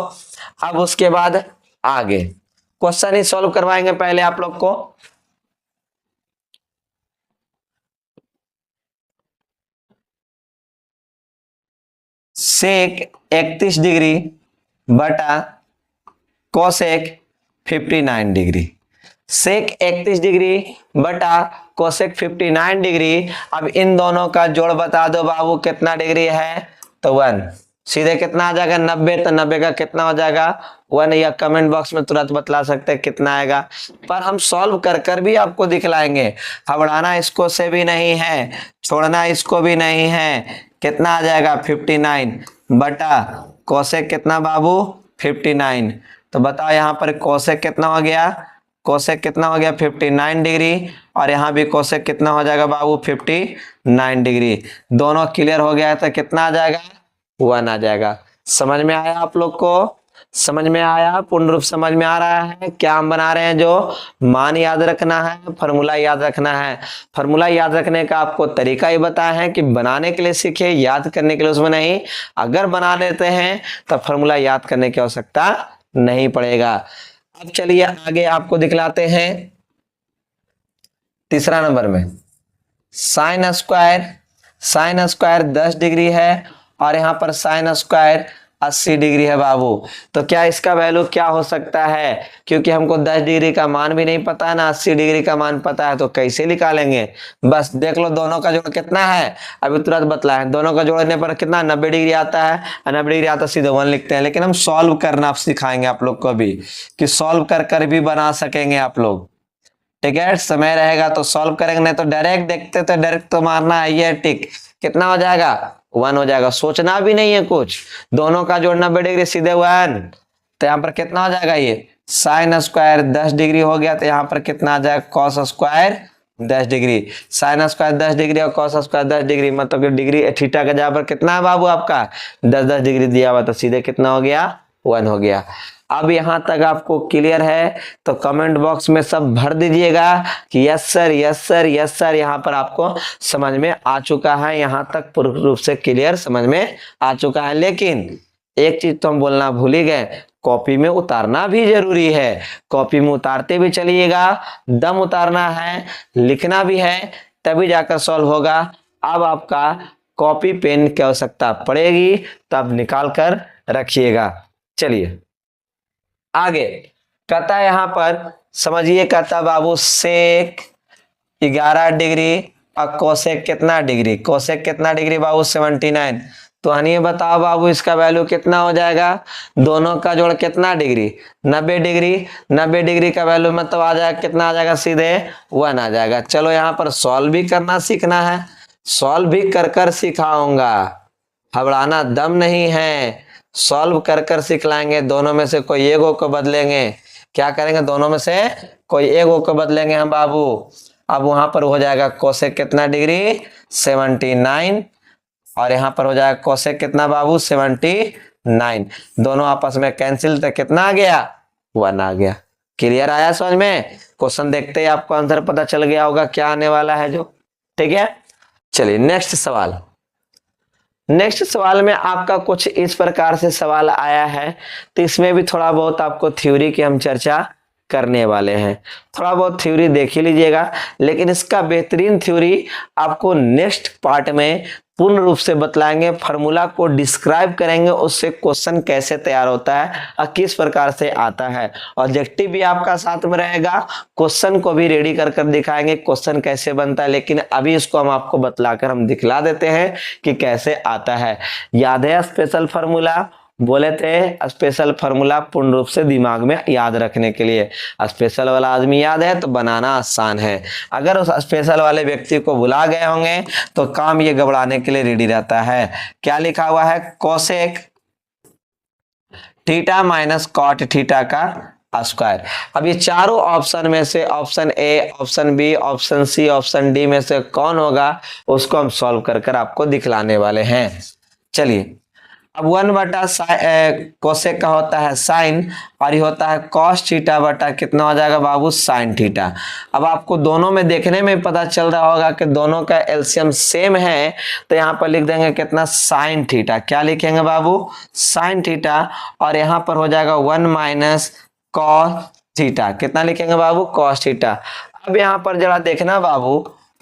अब उसके बाद आगे क्वेश्चन ही सॉल्व करवाएंगे पहले आप लोग को। सेक 31 डिग्री बटा कोसेक 59 डिग्री। सेक 31 डिग्री बटा कोसेक 59 डिग्री। अब इन दोनों का जोड़ बता दो बाबू कितना डिग्री है तो 1। सीधे कितना आ जाएगा 90, तो 90 का कितना हो जाएगा 1, या कमेंट बॉक्स में तुरंत बतला सकते हैं कितना आएगा। पर हम सॉल्व कर कर भी आपको दिखलाएंगे, घबराना इसको से भी नहीं है, छोड़ना इसको भी नहीं है। कितना आ जाएगा 59 बटा कोसेक कितना बाबू 59। तो बताओ यहाँ पर कोसेक कितना हो गया, कोसेक कितना हो गया 59 डिग्री और यहाँ भी कोसेक कितना हो जाएगा बाबू 59 डिग्री। दोनों क्लियर हो गया तो कितना आ जाएगा 1 आ जाएगा। समझ में आया आप लोग को, समझ में आया, पूर्ण रूप समझ में आ रहा है। क्या हम बना रहे हैं जो, मान याद रखना है, फॉर्मूला याद रखना है। फॉर्मूला याद रखने का आपको तरीका ही बताया है कि बनाने के लिए सीखे, याद करने के लिए उसमें नहीं। अगर बना लेते हैं तो फॉर्मूला याद करने की आवश्यकता नहीं पड़ेगा। अब चलिए आगे आपको दिखलाते हैं तीसरा नंबर में साइन स्क्वायर 10 डिग्री है और यहाँ पर साइन स्क्वायर 80 डिग्री है बाबू। तो क्या इसका वैल्यू क्या हो सकता है, क्योंकि हमको 10 डिग्री का मान भी नहीं पता है ना 80 डिग्री का मान पता है, तो कैसे निकालेंगे। बस देख लो दोनों का जोड़ कितना है, अभी तुरंत बतलाए। दोनों का जोड़ने पर कितना 90 डिग्री आता है, 90 डिग्री आता है सीधे 1 लिखते हैं। लेकिन हम सॉल्व करना आप सिखाएंगे आप लोग को अभी, कि सॉल्व कर कर भी बना सकेंगे आप लोग। ठीक है, समय रहेगा तो सॉल्व करेंगे, नहीं तो डायरेक्ट देखते तो डायरेक्ट तो मारना है ये टिक। कितना हो जाएगा 1 हो जाएगा, सोचना भी नहीं है कुछ। दोनों का जोड़ 90 डिग्री सीधे 1। तो यहाँ पर कितना हो जाएगा, ये साइन स्क्वायर 10 डिग्री हो गया, तो यहाँ पर कितना आ जाएगा cos square 10 degree, sine square 10 degree और कॉस स्क्वायर 10 डिग्री, मतलब कि डिग्री थीटा का जहाँ पर कितना है बाबू आपका 10-10 डिग्री दिया हुआ, तो सीधे कितना हो गया 1 हो गया। अब यहां तक आपको क्लियर है तो कमेंट बॉक्स में सब भर दीजिएगा कि yes sir yes sir yes sir. यहां पर आपको समझ में आ चुका है, यहां तक पूर्ण रूप से क्लियर समझ में आ चुका है। लेकिन एक चीज तो हम बोलना भूल ही गए, कॉपी में उतारना भी जरूरी है। कॉपी में उतारते भी चलिएगा, दम उतारना है, लिखना भी है, तभी जाकर सॉल्व होगा। अब आपका कॉपी पेन की आवश्यकता पड़ेगी, तब निकाल कर रखिएगा। चलिए आगे कहता है यहां पर समझिए, कहता बाबू सेक 11 डिग्री और कोसेक कितना डिग्री, कोसेक कितना डिग्री बाबू 79। तो हनिए बताओ बाबू इसका वैल्यू कितना हो जाएगा, दोनों का जोड़ कितना डिग्री 90 डिग्री, 90 डिग्री का वैल्यू मतलब आ जाएगा कितना आ जाएगा सीधे 1 आ जाएगा। चलो यहाँ पर सॉल्व भी करना सीखना है, सॉल्व भी कर कर सिखाऊंगा, घबराना दम नहीं है, सॉल्व कर कर सिखलाएंगे। दोनों में से कोई एक को बदलेंगे, क्या करेंगे दोनों में से कोई एक को बदलेंगे हम बाबू। अब वहां पर हो जाएगा कोसेक कितना डिग्री 79 और यहाँ पर हो जाएगा कोसेक कितना बाबू 79, दोनों आपस में कैंसिल, तो कितना आ गया 1 आ गया। क्लियर आया समझ में? क्वेश्चन देखते ही आपको आंसर पता चल गया होगा क्या आने वाला है जो, ठीक है। चलिए नेक्स्ट सवाल। नेक्स्ट सवाल में आपका कुछ इस प्रकार से सवाल आया है, तो इसमें भी थोड़ा बहुत आपको थ्योरी की हम चर्चा करने वाले हैं। थोड़ा बहुत थ्योरी देख ही लीजिएगा, लेकिन इसका बेहतरीन थ्योरी आपको नेक्स्ट पार्ट में पूर्ण रूप से बतलाएंगे, फार्मूला को डिस्क्राइब करेंगे, उससे क्वेश्चन कैसे तैयार होता है और किस प्रकार से आता है। ऑब्जेक्टिव भी आपका साथ में रहेगा, क्वेश्चन को भी रेडी कर कर दिखाएंगे क्वेश्चन कैसे बनता है, लेकिन अभी इसको हम आपको बतलाकर हम दिखला देते हैं कि कैसे आता है। याद है स्पेशल फार्मूला, बोले थे स्पेशल फार्मूला पूर्ण रूप से दिमाग में याद रखने के लिए। स्पेशल वाला आदमी याद है तो बनाना आसान है, अगर उस स्पेशल वाले व्यक्ति को भुला गए होंगे तो काम ये घबराने के लिए रेडी रहता है। क्या लिखा हुआ है, cosec theta minus cot theta का स्क्वायर। अब ये चारों ऑप्शन में से option A, option B, option C, option D में से कौन होगा उसको हम सॉल्व कर कर आपको दिखलाने वाले हैं। चलिए अब 1 बटा कोसेक का होता है साइन और ये होता है कॉस थीटा बटा कितना हो जाएगा बाबू साइन थीटा। अब आपको दोनों में देखने में पता चल रहा होगा कि दोनों का एलसीएम सेम है, तो यहाँ पर लिख देंगे कितना साइन थीटा। क्या लिखेंगे बाबू साइन थीटा, और यहाँ पर हो जाएगा 1 माइनस कॉस थीटा, कितना लिखेंगे बाबू कॉस थीटा। अब यहाँ पर जरा देखना बाबू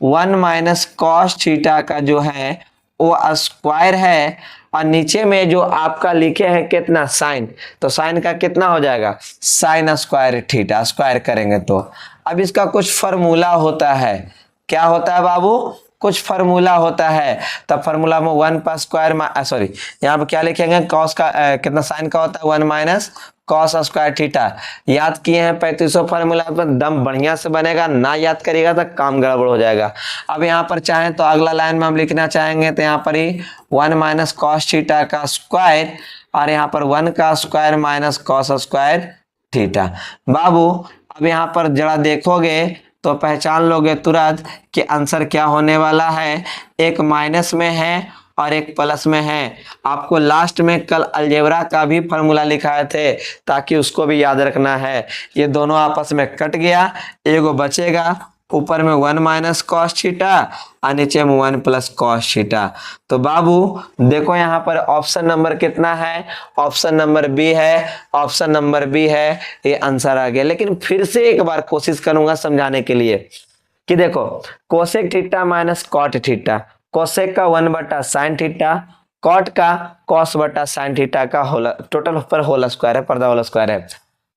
1 माइनस कॉस थीटा का जो है वो स्क्वायर है, और नीचे में जो आपका लिखे हैं कितना साइन, तो साइन का कितना हो जाएगा साइन स्क्वायर थीटा, स्क्वायर करेंगे तो। अब इसका कुछ फार्मूला होता है, क्या होता है बाबू कुछ फार्मूला होता है, तब फार्मूला में 1 पर स्क्वायर सॉरी यहाँ पर क्या लिखेंगे कॉस का कितना साइन का होता है 1 माइनस कॉस स्क्वायर थीटा। याद किए हैं 3500 फार्मूला पर, दम बढ़िया से बनेगा, ना याद करिएगा तो काम गड़बड़ हो जाएगा। अब यहाँ पर चाहें तो अगला लाइन में हम लिखना चाहेंगे तो यहाँ पर ही 1 माइनस कॉस थीटा का स्क्वायर और यहाँ पर 1 का square minus cos square theta. बाबू अब यहाँ पर जरा देखोगे तो पहचान लोगे तुरंत कि आंसर क्या होने वाला है, एक माइनस में है और एक प्लस में है। आपको लास्ट में कल अलजेब्रा का भी फार्मूला लिखाए थे ताकि उसको भी याद रखना है। ये दोनों आपस में कट गया, एगो बचेगा, ऊपर में 1 माइनस कॉस थीटा और नीचे में 1 प्लस कॉस थीटा। तो बाबू देखो यहाँ पर ऑप्शन नंबर कितना है, ऑप्शन नंबर बी है, ऑप्शन नंबर बी है, ये आंसर आ गया। लेकिन फिर से एक बार कोशिश करूंगा समझाने के लिए कि देखो cosec theta minus cot theta, cosec का 1 बटा साइन थीटा, कॉट का कॉस बटा साइन थीटा का टोटल पर होल स्क्वायर है, पर्दा होल स्क्वायर है।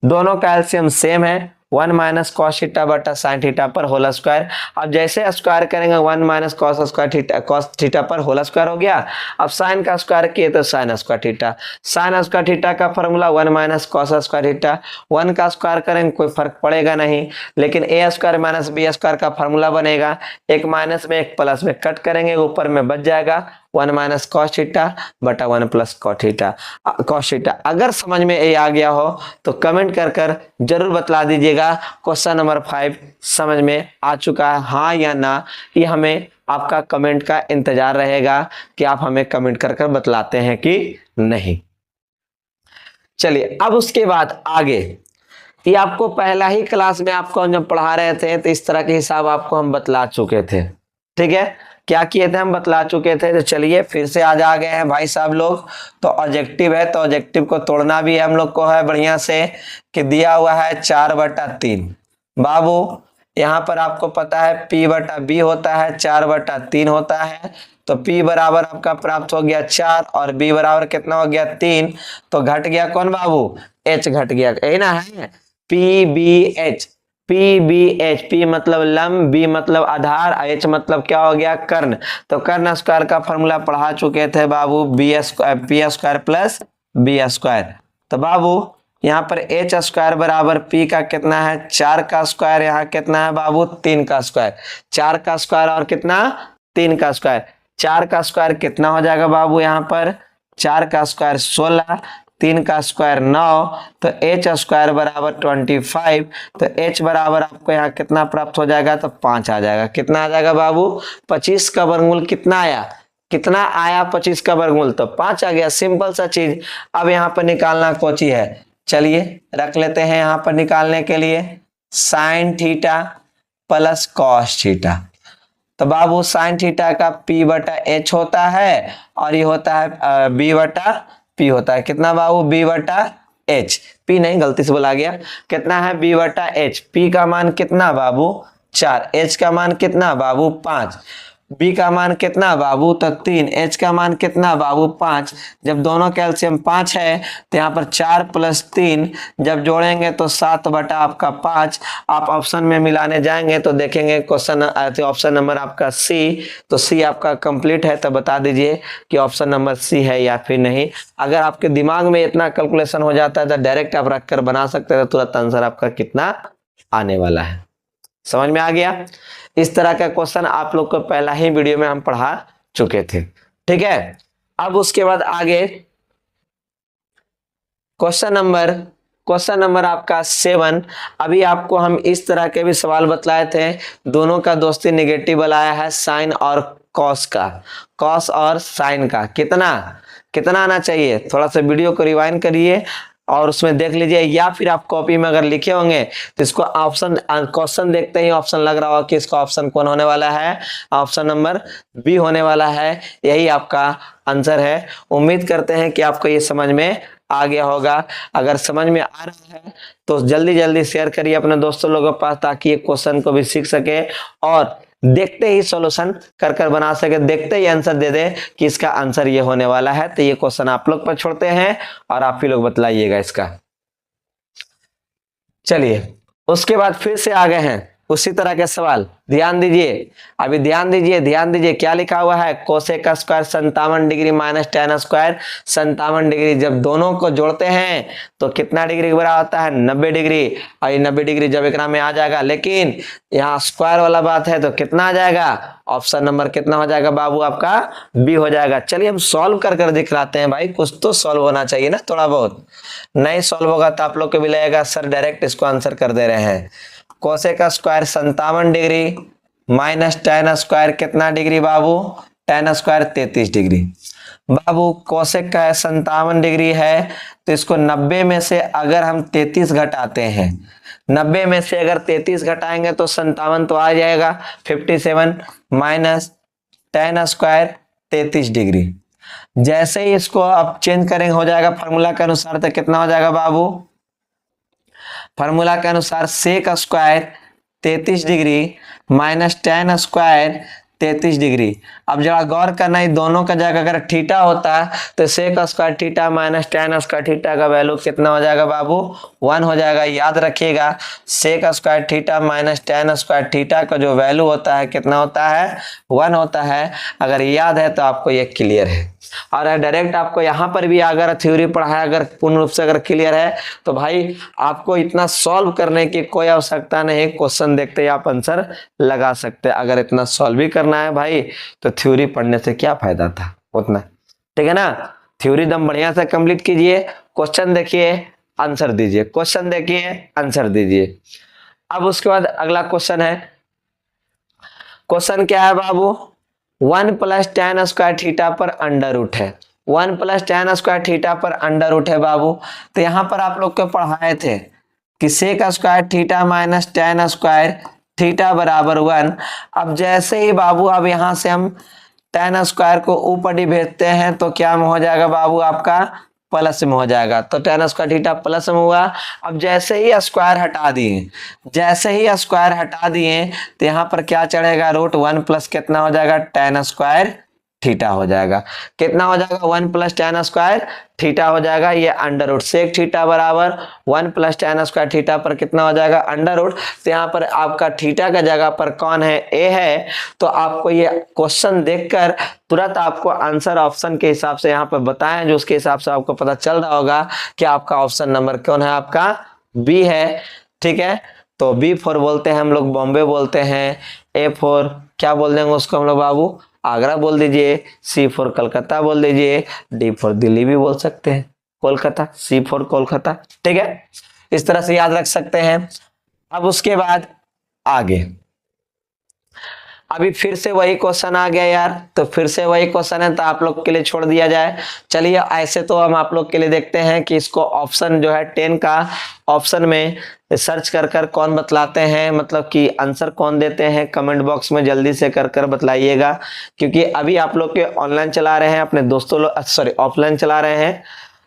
दोनों का एलसीएम सेम है 1 माइनस कॉस थीटा बटा साइन थीटा पर होल स्क्वायर। अब जैसे स्क्वायर करेंगे 1 minus cos square theta cos theta पर होल स्क्वायर हो गया। अब साइन का स्क्वायर किए तो sine square theta, sine square theta का formula 1 minus cos square theta. 1 का स्क्वायर करेंगे कोई फर्क पड़ेगा नहीं, लेकिन A square minus B square का फॉर्मूला बनेगा, एक माइनस में एक प्लस में कट करेंगे ऊपर में बच जाएगा 1 माइनस कॉस थीटा बटा 1 प्लस कॉस थीटा। अगर समझ में ये आ गया हो तो कमेंट कर कर जरूर बतला दीजिएगा क्वेश्चन नंबर 5 समझ में आ चुका है हाँ या ना। ये हमें आपका कमेंट का इंतजार रहेगा कि आप हमें कमेंट कर कर बतलाते हैं कि नहीं। चलिए अब उसके बाद आगे, ये आपको पहला ही क्लास में आपको जब पढ़ा रहे थे तो इस तरह के हिसाब आपको हम बतला चुके थे। ठीक है, क्या किए थे हम बतला चुके थे। तो चलिए फिर से आज आ गए हैं भाई साहब लोग। तो ऑब्जेक्टिव है तो ऑब्जेक्टिव को तोड़ना भी हम लोग को है बढ़िया से कि दिया हुआ है 4/3। बाबू यहाँ पर आपको पता है P/B होता है 4/3 होता है। तो P बराबर आपका प्राप्त हो गया 4 और B बराबर कितना हो गया 3। तो घट गया कौन बाबू, H घट गया, यही ना है PBH। PBH, P मतलब लंब, B मतलब आधार, H मतलब क्या हो गया कर्ण। तो कर्ण स्क्वायर का फॉर्मूला पढ़ा चुके थे बाबू, P square plus B square. तो बाबू यहाँ पर H स्क्वायर बराबर P का कितना है 4 का स्क्वायर, यहाँ कितना है बाबू 3 का स्क्वायर। 4 का स्क्वायर और कितना 3 का स्क्वायर। 4 का स्क्वायर कितना हो जाएगा बाबू, यहाँ पर 4 का स्क्वायर 16, 3 का स्क्वायर 9। तो H स्क्वायर बराबर 25। तो H बराबर आपको यहाँ कितना प्राप्त हो जाएगा, तो 5 आ जाएगा। कितना आ जाएगा बाबू, 25 का वर्गमूल कितना आया, कितना आया 25 का वर्गमूल, तो 5 आ गया। सिंपल सा चीज। अब यहाँ पर निकालना कोची है, चलिए रख लेते हैं यहाँ पर निकालने के लिए sine theta plus cos theta. तो बाबू साइन थीटा का P/H होता है और ये होता है B/P होता है। कितना बाबू B/H, P नहीं गलती से बोला गया, कितना है B/H। P का मान कितना बाबू 4, H का मान कितना बाबू 5, B का मान कितना बाबू तो 3, H का मान कितना बाबू 5। जब दोनों कैल्शियम 5 है तो यहाँ पर 4 + 3 जब जोड़ेंगे तो 7 बटा आपका 5। आप ऑप्शन में मिलाने जाएंगे तो देखेंगे क्वेश्चन ऑप्शन नंबर आपका C। तो C आपका कंप्लीट है, तो बता दीजिए कि ऑप्शन नंबर C है या फिर नहीं। अगर आपके दिमाग में इतना कैलकुलेशन हो जाता है तो डायरेक्ट आप रख कर बना सकते हैं, तो तुरंत आंसर आपका कितना आने वाला है। समझ में आ गया। इस तरह का क्वेश्चन आप लोग को पहला ही वीडियो में हम पढ़ा चुके थे। ठीक है, अब उसके बाद आगे क्वेश्चन नंबर आपका 7। अभी आपको हम इस तरह के भी सवाल बतलाए थे, दोनों का दोस्ती निगेटिव आया है साइन और कॉस का, कॉस और साइन का। कितना आना चाहिए, थोड़ा सा वीडियो को रिवाइंड करिए और उसमें देख लीजिए, या फिर आप कॉपी में अगर लिखे होंगे तो इसको ऑप्शन क्वेश्चन देखते ही ऑप्शन लग रहा होगा कि इसका ऑप्शन कौन होने वाला है, ऑप्शन नंबर बी होने वाला है। यही आपका आंसर है। उम्मीद करते हैं कि आपको ये समझ में आ गया होगा। अगर समझ में आ रहा है तो जल्दी शेयर करिए अपने दोस्तों लोगों के पास, ताकि ये क्वेश्चन को भी सीख सके और देखते ही सॉल्यूशन कर बना सके, देखते ही आंसर दे दे कि इसका आंसर ये होने वाला है। तो ये क्वेश्चन आप लोग पर छोड़ते हैं और आप ही लोग बतलाइएगा इसका। चलिए उसके बाद फिर से आ गए हैं उसी तरह के सवाल। ध्यान दीजिए, अभी ध्यान दीजिए क्या लिखा हुआ है, कोसेक का square 57 degree minus tan square 57 degree. जब दोनों को जोड़ते हैं तो कितना डिग्री के बराबर होता है 90 डिग्री। और ये 90 डिग्री जब एकरा में आ जाएगा, लेकिन यहाँ स्क्वायर वाला बात है तो कितना आ जाएगा, ऑप्शन नंबर कितना हो जाएगा बाबू आपका बी हो जाएगा। चलिए हम सॉल्व कर दिखलाते हैं भाई, कुछ तो सॉल्व होना चाहिए ना, थोड़ा बहुत। नहीं सॉल्व होगा तो आप लोग को भी लगेगा सर डायरेक्ट इसको आंसर कर दे रहे हैं। कोसेक का square 57 degree minus tan square कितना डिग्री बाबू, tan स्क्वायर 33 डिग्री। बाबू कोसेक का 57 डिग्री है तो इसको 90 में से अगर हम 33 घटाते हैं, 90 में से अगर 33 घटाएंगे तो 57 तो आ जाएगा 57 माइनस tan स्क्वायर 33 डिग्री। जैसे ही इसको आप चेंज करेंगे हो जाएगा फार्मूला के अनुसार, तो कितना हो जाएगा बाबू, फार्मूला के अनुसार sec square 33 degree minus tan square 33 degree. अब जरा गौर करना, ये दोनों का जगह अगर थीटा होता तो sec square theta minus tan square theta का वैल्यू कितना हो जाएगा बाबू 1 हो जाएगा। याद रखिएगा sec square theta minus tan square theta का जो वैल्यू होता है कितना होता है 1 होता है। अगर याद है तो आपको ये क्लियर है। और डायरेक्ट आपको यहाँ पर भी अगर थ्योरी पढ़ाया, अगर पूर्ण रूप से अगर क्लियर है तो भाई आपको इतना सॉल्व करने की कोई आवश्यकता नहीं, क्वेश्चन देखते ही आप आंसर लगा सकते हैं। अगर इतना सॉल्व भी करना है भाई तो थ्योरी पढ़ने से क्या फायदा था। उतना, ठीक है ना। थ्योरी दम बढ़िया से कंप्लीट कीजिए, क्वेश्चन देखिए, आंसर दीजिए, क्वेश्चन देखिए, आंसर दीजिए। अब उसके बाद अगला क्वेश्चन है, क्वेश्चन क्या है बाबू, 1 प्लस tan स्क्वायर थीटा पर अंडर रूट है, 1 प्लस tan स्क्वायर थीटा पर अंडर रूट है बाबू। तो यहाँ पर आप लोग को पढ़ाए थे कि sec square theta minus tan square theta बराबर 1। अब जैसे ही बाबू अब यहाँ से हम tan स्क्वायर को ऊपर ही भेजते हैं तो क्या में हो जाएगा बाबू, आपका प्लस में हो जाएगा। तो tan स्क्वायर थीटा प्लस में हुआ। अब जैसे ही स्क्वायर हटा दिए, जैसे ही स्क्वायर हटा दिए तो यहाँ पर क्या चढ़ेगा, रूट 1 प्लस कितना हो जाएगा, tan स्क्वायर थीटा हो जाएगा। कितना हो जाएगा, 1 प्लस tan स्क्वायर थीटा हो जाएगा। ये अंडर रूट सेक थीटा बराबर 1 प्लस tan स्क्वायर थीटा पर कितना हो जाएगा, अंडर रूट। तो यहाँ पर आपका थीटा का जगह पर कौन है, ए है। तो आपको ये क्वेश्चन देखकर तुरंत आपको आंसर ऑप्शन के हिसाब से यहाँ पर बताएं, जो उसके हिसाब से आपको पता चल रहा होगा कि आपका ऑप्शन नंबर कौन है, आपका बी है, ठीक है। तो बी फॉर बोलते हैं हम लोग बॉम्बे बोलते हैं, ए फॉर क्या बोल देंगे उसको हम लोग बाबू, आगरा बोल दीजिए, सी फॉर कलकत्ता बोल दीजिए, डी फॉर दिल्ली भी बोल सकते हैं, कोलकाता, सी फॉर कोलकाता, ठीक है। इस तरह से याद रख सकते हैं। अब उसके बाद आगे अभी फिर से वही क्वेश्चन आ गया यार, तो फिर से वही क्वेश्चन है तो आप लोग के लिए छोड़ दिया जाए। चलिए ऐसे तो हम आप लोग के लिए देखते हैं कि इसको ऑप्शन जो है 10 का ऑप्शन में सर्च कर कर कौन बतलाते हैं, मतलब कि आंसर कौन देते हैं, कमेंट बॉक्स में जल्दी से कर कर बतलाइएगा। क्योंकि अभी आप लोग के ऑनलाइन चला रहे हैं, अपने दोस्तों लोग सॉरी ऑफलाइन चला रहे हैं,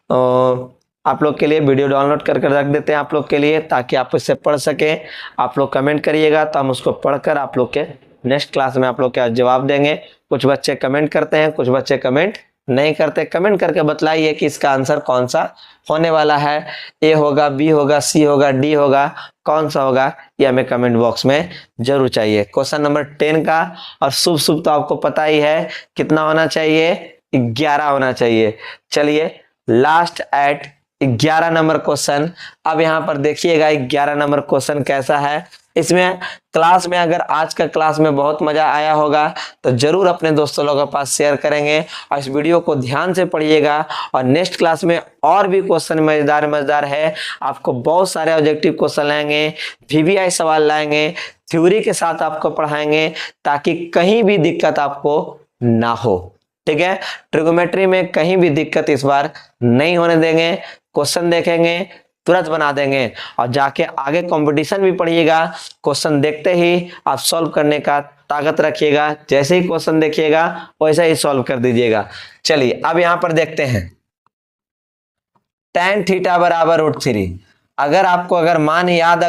तो आप लोग के लिए वीडियो डाउनलोड कर कर रख देते हैं आप लोग के लिए, ताकि आप इससे पढ़ सकें। आप लोग कमेंट करिएगा तो हम उसको पढ़कर आप लोग के नेक्स्ट क्लास में आप लोग क्या जवाब देंगे। कुछ बच्चे कमेंट करते हैं, कुछ बच्चे कमेंट नहीं करते। कमेंट करके बतलाइए कि इसका आंसर कौन सा होने वाला है, ए होगा, बी होगा, सी होगा, डी होगा, कौन सा होगा, ये हमें कमेंट बॉक्स में जरूर चाहिए। क्वेश्चन नंबर 10 का, और शुभ शुभ तो आपको पता ही है कितना होना चाहिए, 11 होना चाहिए। चलिए लास्ट एट 11 नंबर क्वेश्चन। अब यहाँ पर देखिएगा 11 नंबर क्वेश्चन कैसा है। इसमें क्लास में अगर आज का क्लास में बहुत मजा आया होगा तो जरूर अपने दोस्तों लोगों के पास शेयर करेंगे, और इस वीडियो को ध्यान से पढ़िएगा। और नेक्स्ट क्लास में और भी क्वेश्चन मजेदार मजेदार है, आपको बहुत सारे ऑब्जेक्टिव क्वेश्चन लाएंगे, वीवीआई सवाल लाएंगे, थ्योरी के साथ आपको पढ़ाएंगे, ताकि कहीं भी दिक्कत आपको ना हो, ठीक है। ट्रिगोमेट्री में कहीं भी दिक्कत इस बार नहीं होने देंगे। क्वेश्चन देखेंगे तुरंत बना देंगे, और जाके आगे कंपटीशन भी पढ़िएगा। क्वेश्चन देखते ही आप सॉल्व करने का ताकत रखिएगा, जैसे ही क्वेश्चन देखिएगा वैसे ही सॉल्व कर दीजिएगा। चलिए अब यहां पर देखते हैं, tan थीटा बराबर √3। अगर आपको अगर मान याद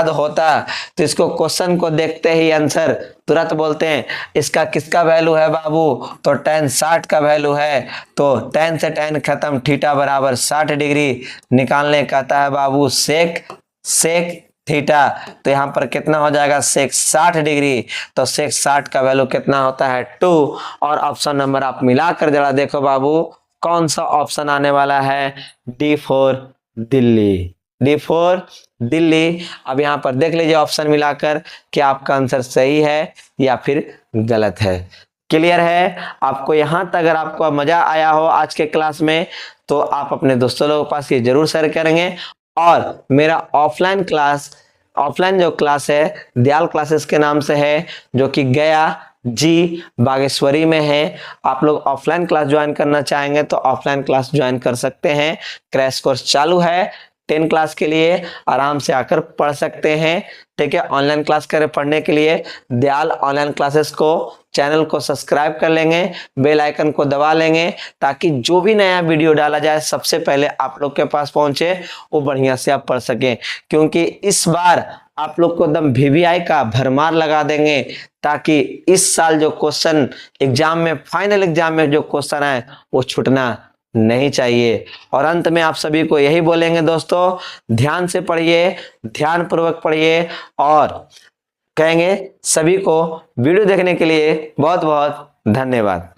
होता तो इसको क्वेश्चन को देखते ही आंसर तुरंत बोलते हैं। इसका किसका वैल्यू है बाबू, तो tan 60 का वैल्यू है। तो tan से tan खत्म, थीटा बराबर 60 डिग्री निकालने कहता है बाबू सेक थीटा। तो यहाँ पर कितना हो जाएगा, सेक 60 डिग्री। तो सेक 60 का वैल्यू कितना होता है 2। और ऑप्शन नंबर आप मिलाकर जरा देखो बाबू कौन सा ऑप्शन आने वाला है, D for Delhi, D for Delhi. अब यहाँ पर देख लीजिए ऑप्शन मिलाकर कि आपका आंसर सही है या फिर गलत है। क्लियर है आपको? यहाँ तक अगर आपको मजा आया हो आज के क्लास में तो आप अपने दोस्तों लोगों के पास ये जरूर शेयर करेंगे। और मेरा ऑफलाइन जो क्लास है दयाल क्लासेस के नाम से है, जो कि गया जी बागेश्वरी में है। आप लोग ऑफलाइन क्लास ज्वाइन करना चाहेंगे तो ऑफलाइन क्लास ज्वाइन कर सकते हैं। क्रैश कोर्स चालू है 10 क्लास के लिए, आराम से आकर पढ़ सकते हैं, ठीक है। ऑनलाइन क्लास करें पढ़ने के लिए दयाल ऑनलाइन क्लासेस को चैनल को सब्सक्राइब कर लेंगे, बेल आइकन को दबा लेंगे, ताकि जो भी नया वीडियो डाला जाए सबसे पहले आप लोग के पास पहुंचे, वो बढ़िया से आप पढ़ सकें। क्योंकि इस बार आप लोग को एकदम वीवीआई का भरमार लगा देंगे, ताकि इस साल जो क्वेश्चन एग्जाम में, फाइनल एग्जाम में जो क्वेश्चन है वो छूटना नहीं चाहिए। और अंत में आप सभी को यही बोलेंगे दोस्तों, ध्यान से पढ़िए, ध्यान पूर्वक पढ़िए, और कहेंगे सभी को वीडियो देखने के लिए बहुत बहुत धन्यवाद।